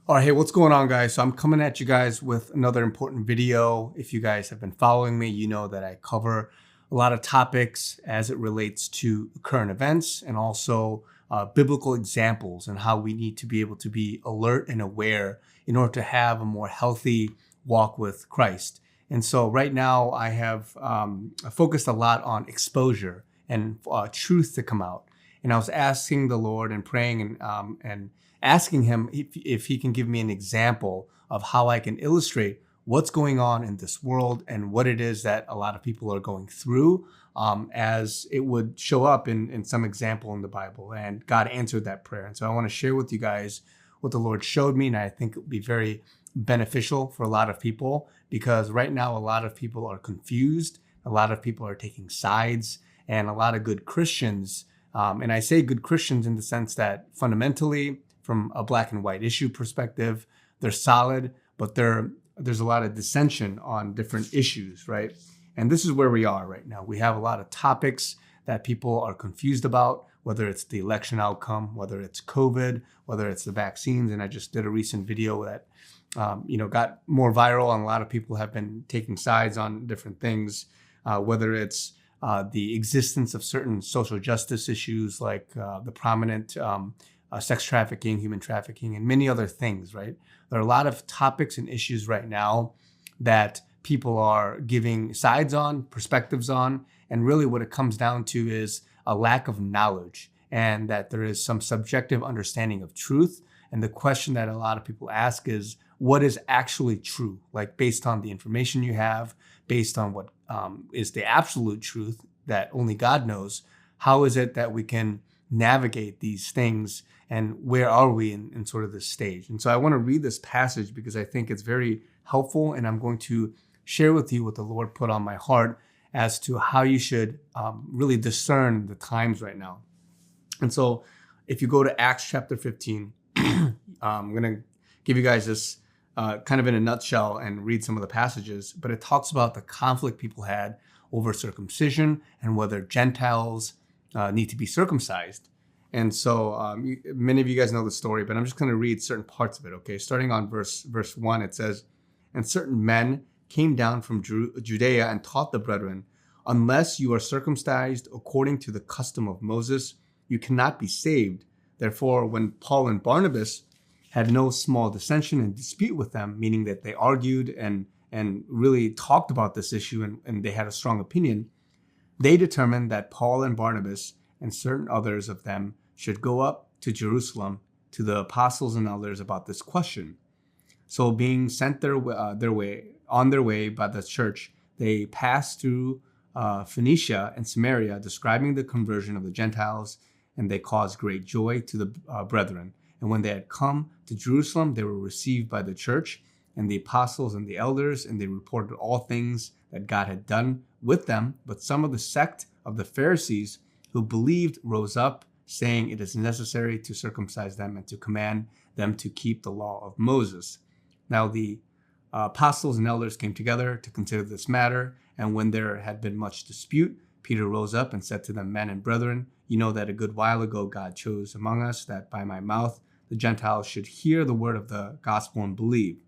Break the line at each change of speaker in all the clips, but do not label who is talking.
All right, hey, what's going on, guys? So I'm coming at you guys with another important video. If you guys have been following me, you know that I cover a lot of topics as it relates to current events and also biblical examples and how we need to be able to be alert and aware in order to have a more healthy walk with Christ. And so right now I have focused a lot on exposure and truth to come out. And I was asking the Lord and praying and asking him if he can give me an example of how I can illustrate what's going on in this world and what it is that a lot of people are going through as it would show up in some example in the Bible. And God answered that prayer. And so I want to share with you guys what the Lord showed me. And I think it would be very beneficial for a lot of people because right now a lot of people are confused. A lot of people are taking sides and a lot of good Christians. And I say good Christians in the sense that fundamentally, from a black and white issue perspective, they're solid, but there's a lot of dissension on different issues, right? And this is where we are right now. We have a lot of topics that people are confused about, whether it's the election outcome, whether it's COVID, whether it's the vaccines. And I just did a recent video that got more viral, and a lot of people have been taking sides on different things, whether it's the existence of certain social justice issues like the prominent sex trafficking, human trafficking, and many other things, right? There are a lot of topics and issues right now that people are giving sides on, perspectives on, and really what it comes down to is a lack of knowledge and that there is some subjective understanding of truth. And the question that a lot of people ask is, what is actually true? Like based on the information you have, based on what is the absolute truth that only God knows, how is it that we can navigate these things and where are we in sort of this stage? And so I want to read this passage because I think it's very helpful, and I'm going to share with you what the Lord put on my heart as to how you should really discern the times right now. And so if you go to Acts chapter 15, I'm going to give you guys this kind of in a nutshell and read some of the passages, but it talks about the conflict people had over circumcision and whether Gentiles need to be circumcised. And so many of you guys know the story, but I'm just going to read certain parts of it, okay? Starting on verse 1, it says, "And certain men came down from Judea and taught the brethren, unless you are circumcised according to the custom of Moses, you cannot be saved. Therefore, when Paul and Barnabas had no small dissension and dispute with them," meaning that they argued and really talked about this issue and they had a strong opinion, "they determined that Paul and Barnabas and certain others of them should go up to Jerusalem to the apostles and elders about this question. So being sent on their way by the church, they passed through Phoenicia and Samaria, describing the conversion of the Gentiles, and they caused great joy to the brethren. And when they had come to Jerusalem, they were received by the church and the apostles and the elders, and they reported all things that God had done with them. But some of the sect of the Pharisees who believed rose up, saying it is necessary to circumcise them and to command them to keep the law of Moses. Now the apostles and elders came together to consider this matter, and when there had been much dispute, Peter rose up and said to them, 'Men and brethren, you know that a good while ago God chose among us that by my mouth the Gentiles should hear the word of the gospel and believe.'"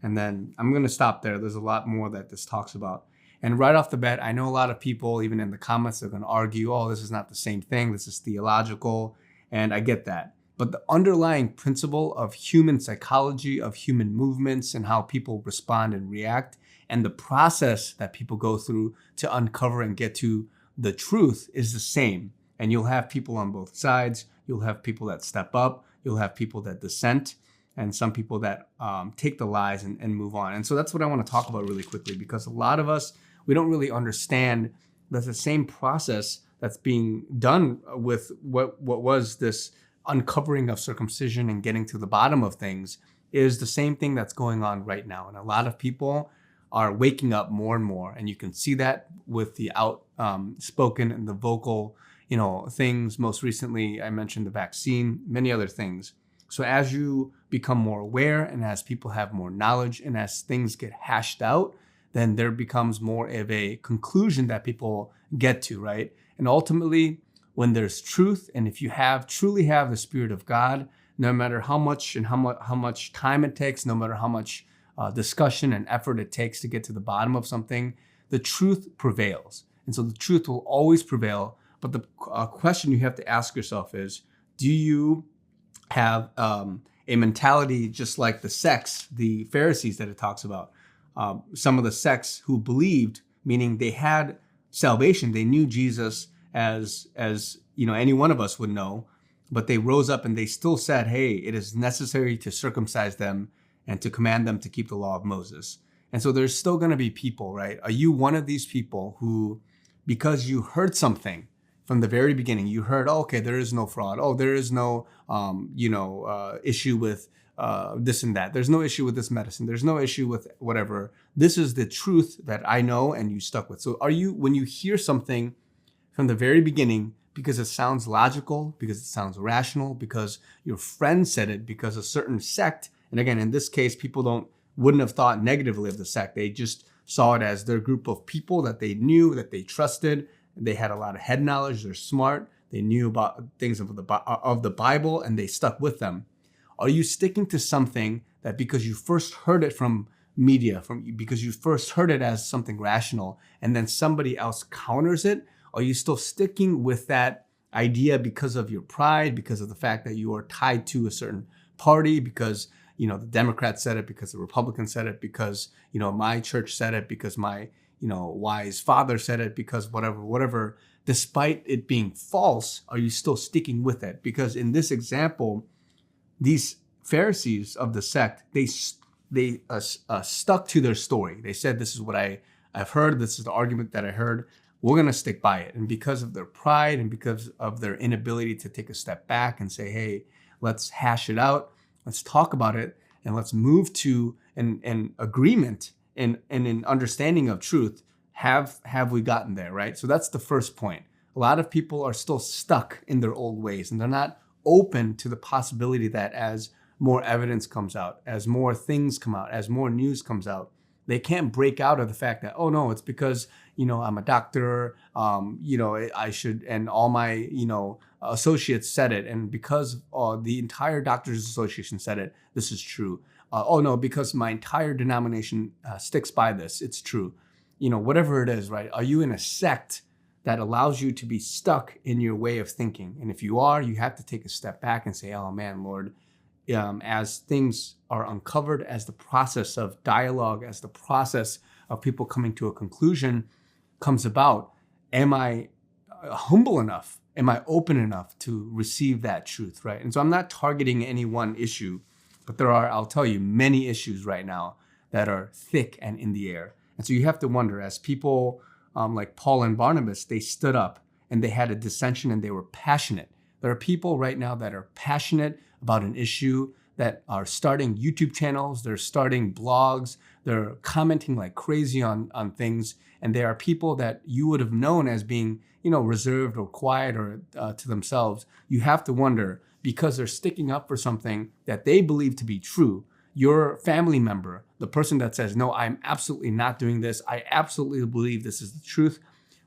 And then I'm going to stop there. There's a lot more that this talks about. And right off the bat, I know a lot of people, even in the comments, are going to argue, oh, this is not the same thing. This is theological. And I get that. But the underlying principle of human psychology, of human movements and how people respond and react, and the process that people go through to uncover and get to the truth is the same. And you'll have people on both sides. You'll have people that step up. You'll have people that dissent, and some people that take the lies and move on. And so that's what I want to talk about really quickly, because a lot of us, we don't really understand that the same process that's being done with what was this uncovering of circumcision and getting to the bottom of things is the same thing that's going on right now. And a lot of people are waking up more and more. And you can see that with the outspoken and the vocal, things. Most recently, I mentioned the vaccine, many other things. So as you become more aware and as people have more knowledge and as things get hashed out, then there becomes more of a conclusion that people get to, right? And ultimately, when there's truth, and if you truly have the Spirit of God, no matter how much and how much time it takes, no matter how much discussion and effort it takes to get to the bottom of something, the truth prevails. And so the truth will always prevail. But the question you have to ask yourself is, do you have a mentality just like the sects, the Pharisees that it talks about? Some of the sects who believed, meaning they had salvation, they knew Jesus as any one of us would know, but they rose up and they still said, hey, it is necessary to circumcise them and to command them to keep the law of Moses. And so there's still going to be people, right? Are you one of these people who, because you heard something from the very beginning, you heard, oh, okay, there is no fraud. Oh, there is no, issue with this and that. There's no issue with this medicine. There's no issue with whatever. This is the truth that I know and you stuck with. So are you, when you hear something from the very beginning, because it sounds logical, because it sounds rational, because your friend said it, because a certain sect, and again, in this case, people wouldn't have thought negatively of the sect. They just saw it as their group of people that they knew, that they trusted. They had a lot of head knowledge. They're smart. They knew about things of the Bible, and they stuck with them. Are you sticking to something that because you first heard it from media, because you first heard it as something rational, and then somebody else counters it? Are you still sticking with that idea because of your pride, because of the fact that you are tied to a certain party, because the Democrats said it, because the Republicans said it, because my church said it, because my wise father said it, because whatever, despite it being false, are you still sticking with it? Because in this example, these Pharisees of the sect, they stuck to their story. They said, this is what I've heard. This is the argument that I heard. We're going to stick by it. And because of their pride and because of their inability to take a step back and say, hey, let's hash it out. Let's talk about it. And let's move to an agreement and an understanding of truth. Have we gotten there, right? So that's the first point. A lot of people are still stuck in their old ways, and they're not open to the possibility that as more evidence comes out, as more things come out, as more news comes out, they can't break out of the fact that, oh no, it's because, I'm a doctor, I should, and all my, associates said it. And because the entire Doctors Association said it, this is true. Oh no, because my entire denomination sticks by this, it's true. Whatever it is, right? Are you in a sect that allows you to be stuck in your way of thinking? And if you are, you have to take a step back and say, oh man, Lord, as things are uncovered, as the process of dialogue, as the process of people coming to a conclusion comes about, am I humble enough? Am I open enough to receive that truth, right? And so I'm not targeting any one issue, but there are, I'll tell you, many issues right now that are thick and in the air. And so you have to wonder, as people like Paul and Barnabas, they stood up and they had a dissension and they were passionate. There are people right now that are passionate about an issue, that are starting YouTube channels, they're starting blogs, they're commenting like crazy on things. And there are people that you would have known as being, reserved or quiet or to themselves. You have to wonder, because they're sticking up for something that they believe to be true. Your family member, the person that says, no, I'm absolutely not doing this, I absolutely believe this is the truth.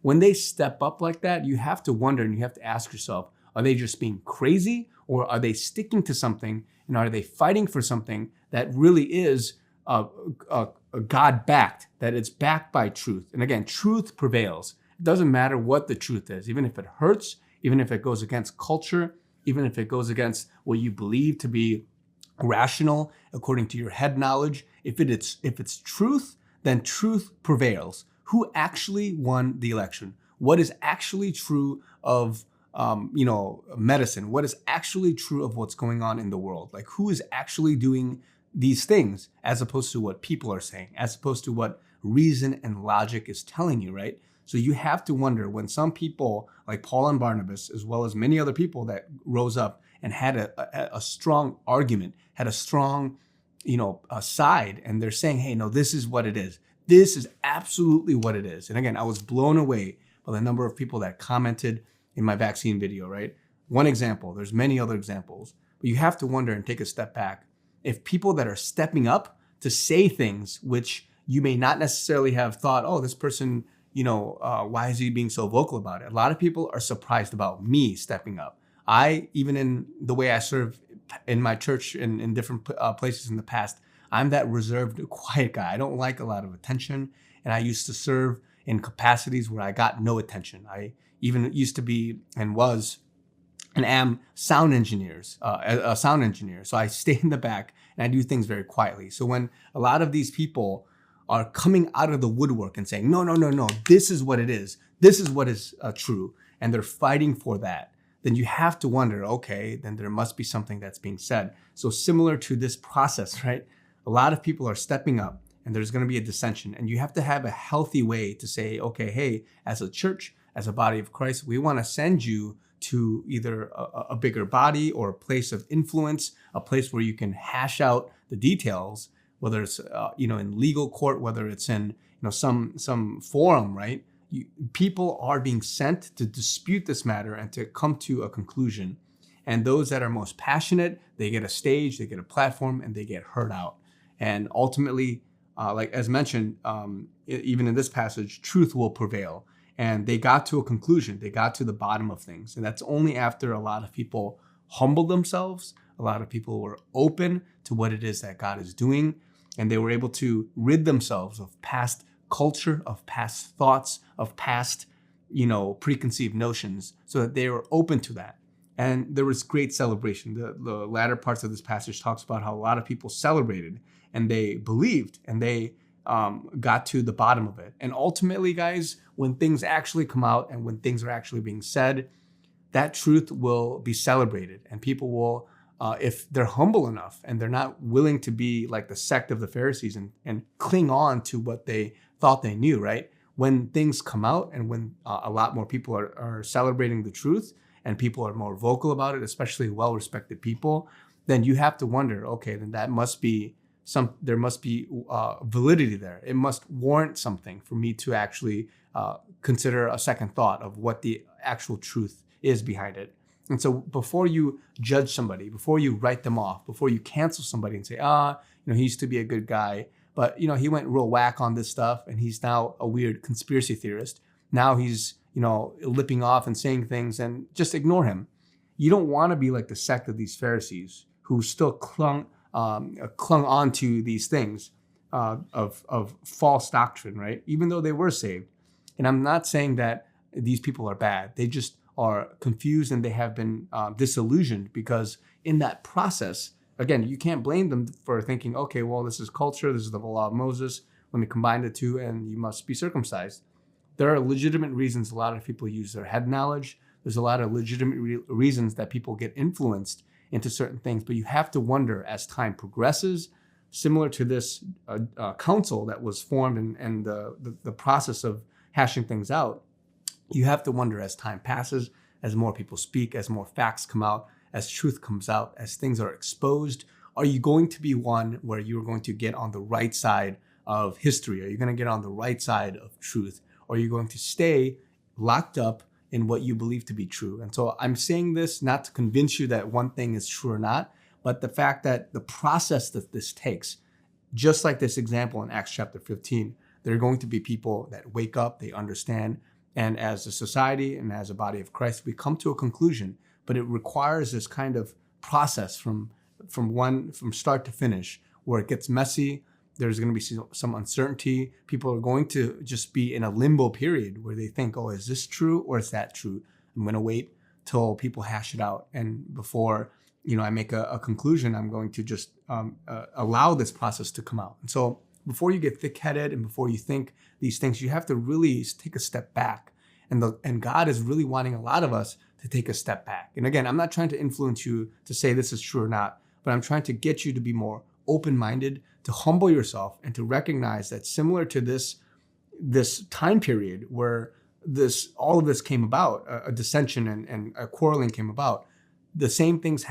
When they step up like that, you have to wonder and you have to ask yourself, are they just being crazy, or are they sticking to something, and are they fighting for something that really is God-backed, that it's backed by truth? And again, truth prevails. It doesn't matter what the truth is, even if it hurts, even if it goes against culture, even if it goes against what you believe to be rational according to your head knowledge. If it's truth, then truth prevails. Who actually won the election? What is actually true of medicine? What is actually true of what's going on in the world? Like, who is actually doing these things, as opposed to what people are saying, as opposed to what reason and logic is telling you, right? So you have to wonder, when some people like Paul and Barnabas, as well as many other people that rose up and had a strong argument, had a strong, side, and they're saying, hey, no, this is what it is. This is absolutely what it is. And again, I was blown away by the number of people that commented in my vaccine video, right? One example, there's many other examples, but you have to wonder and take a step back. If people that are stepping up to say things which you may not necessarily have thought, oh, this person, why is he being so vocal about it? A lot of people are surprised about me stepping up. Even in the way I serve in my church in different places in the past, I'm that reserved, quiet guy. I don't like a lot of attention. And I used to serve in capacities where I got no attention. I even used to be and was and am a sound engineer. So I stay in the back and I do things very quietly. So when a lot of these people are coming out of the woodwork and saying, no, no, no, no, this is what it is. This is what is true. And they're fighting for that. Then you have to wonder, okay, then there must be something that's being said. So similar to this process, right? A lot of people are stepping up and there's going to be a dissension. And you have to have a healthy way to say, okay, hey, as a church, as a body of Christ, we want to send you to either a bigger body or a place of influence, a place where you can hash out the details, whether it's in legal court, whether it's in some forum, right? People are being sent to dispute this matter and to come to a conclusion. And those that are most passionate, they get a stage, they get a platform, and they get heard out. And ultimately, like as mentioned, even in this passage, truth will prevail. And they got to a conclusion. They got to the bottom of things. And that's only after a lot of people humbled themselves. A lot of people were open to what it is that God is doing. And they were able to rid themselves of past culture, of past thoughts, of past, preconceived notions, so that they were open to that. And there was great celebration. The latter parts of this passage talks about how a lot of people celebrated and they believed and they got to the bottom of it. And ultimately, guys, when things actually come out and when things are actually being said, that truth will be celebrated. And people will, if they're humble enough and they're not willing to be like the sect of the Pharisees and cling on to what they thought they knew, right? When things come out and when a lot more people are celebrating the truth and people are more vocal about it, especially well-respected people, then you have to wonder, okay, then there must be validity there. It must warrant something for me to actually consider a second thought of what the actual truth is behind it. And so before you judge somebody, before you write them off, before you cancel somebody and say, he used to be a good guy, but he went real whack on this stuff and he's now a weird conspiracy theorist. Now he's, lipping off and saying things, and just ignore him. You don't want to be like the sect of these Pharisees who still clung on to these things of false doctrine, right? Even though they were saved. And I'm not saying that these people are bad. They just are confused and they have been disillusioned, because in that process, again, you can't blame them for thinking, okay, well, this is culture, this is the law of Moses. Let me combine the two and you must be circumcised. There are legitimate reasons a lot of people use their head knowledge. There's a lot of legitimate reasons that people get influenced into certain things, but you have to wonder as time progresses, similar to this council that was formed and the process of hashing things out. You have to wonder as time passes, as more people speak, as more facts come out, as truth comes out, as things are exposed, are you going to be one where you're going to get on the right side of history? Are you going to get on the right side of truth? Or are you going to stay locked up in what you believe to be true? And so I'm saying this not to convince you that one thing is true or not, but the fact that the process that this takes, just like this example in Acts chapter 15, there are going to be people that wake up, they understand, and as a society and as a body of Christ, we come to a conclusion. But it requires this kind of process from start to finish, where it gets messy. There's going to be some uncertainty. People are going to just be in a limbo period where they think, oh, is this true or is that true? I'm going to wait till people hash it out. And before, I make a conclusion, I'm going to just allow this process to come out. And so before you get thick-headed and before you think these things, you have to really take a step back. And God is really wanting a lot of us to take a step back. And again, I'm not trying to influence you to say this is true or not, but I'm trying to get you to be more open-minded, to humble yourself, and to recognize that similar to this time period where all of this came about, a dissension and a quarreling came about, the same things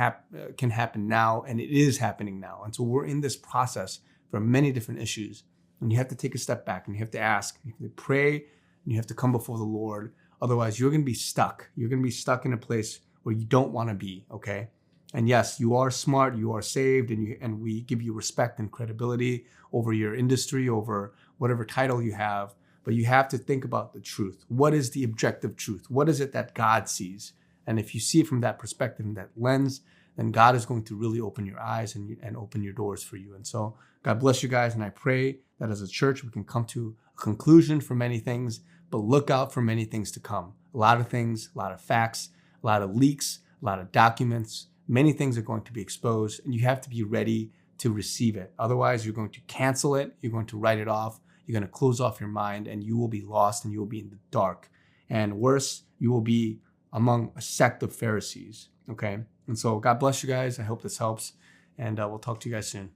can happen now, and it is happening now. And so we're in this process for many different issues. And you have to take a step back and you have to ask, you have to pray, and you have to come before the Lord. Otherwise, you're going to be stuck. You're going to be stuck in a place where you don't want to be, okay? And yes, you are smart, you are saved, and we give you respect and credibility over your industry, over whatever title you have. But you have to think about the truth. What is the objective truth? What is it that God sees? And if you see it from that perspective and that lens, then God is going to really open your eyes and open your doors for you. And so God bless you guys. And I pray that as a church, we can come to a conclusion for many things, but look out for many things to come. A lot of things, a lot of facts, a lot of leaks, a lot of documents, many things are going to be exposed, and you have to be ready to receive it. Otherwise, you're going to cancel it. You're going to write it off. You're going to close off your mind, and you will be lost and you will be in the dark. And worse, you will be among a sect of Pharisees. Okay. And so God bless you guys. I hope this helps, and we'll talk to you guys soon.